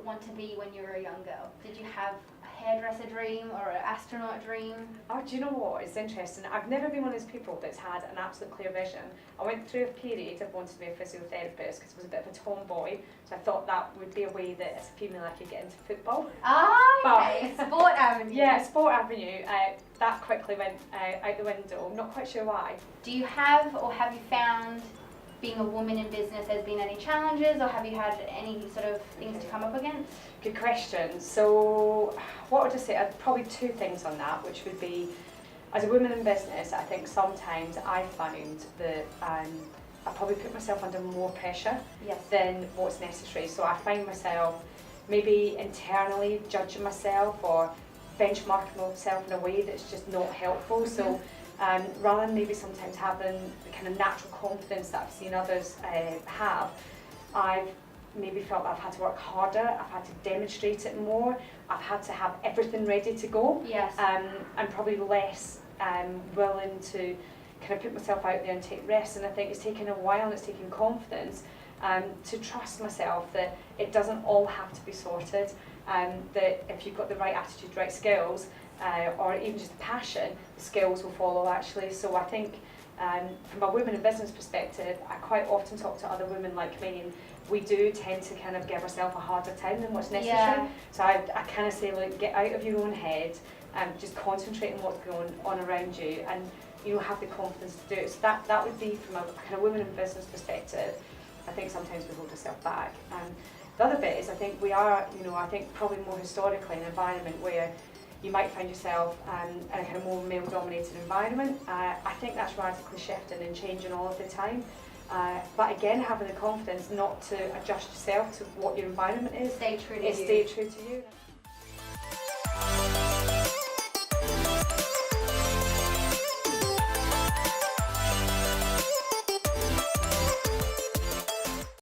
want to be when you were a young girl? Did you have a hairdresser dream or an astronaut dream? Oh, do you know what? It's interesting. I've never been one of those people that's had an absolute clear vision. I went through a period of wanting to be a physiotherapist because I was a bit of a tomboy, so I thought that would be a way that as a female I could get into football. Okay, Sport Avenue. Yeah, Sport Avenue. That quickly went out the window. I'm not quite sure why. Do you have, or have you found, being a woman in business, there's been any challenges, or have you had any sort of things to come up against? Good question. So, what would I say? Probably two things on that, which would be, as a woman in business, I think sometimes I found that I probably put myself under more pressure than what's necessary. So I find myself maybe internally judging myself or benchmarking myself in a way that's just not helpful. So rather than maybe sometimes having the kind of natural confidence that I've seen others have, I've maybe felt that I've had to work harder, I've had to demonstrate it more, I've had to have everything ready to go, and probably less willing to kind of put myself out there and take risks. And I think it's taken a while and it's taken confidence to trust myself that it doesn't all have to be sorted, that if you've got the right attitude, right skills, or even just passion, the skills will follow actually. So I think from a women in business perspective, I quite often talk to other women like me, and we do tend to kind of give ourselves a harder time than what's necessary. So I kind of say, like, get out of your own head and just concentrate on what's going on around you, and have the confidence to do it. So that would be from a kind of women in business perspective. I think sometimes we hold ourselves back. The other bit is I think we are, I think probably more historically in an environment where you might find yourself in a kind of more male-dominated environment. I think that's radically shifting and changing all of the time. But again, having the confidence not to adjust yourself to what your environment is. Stay true to you. Stay true to you.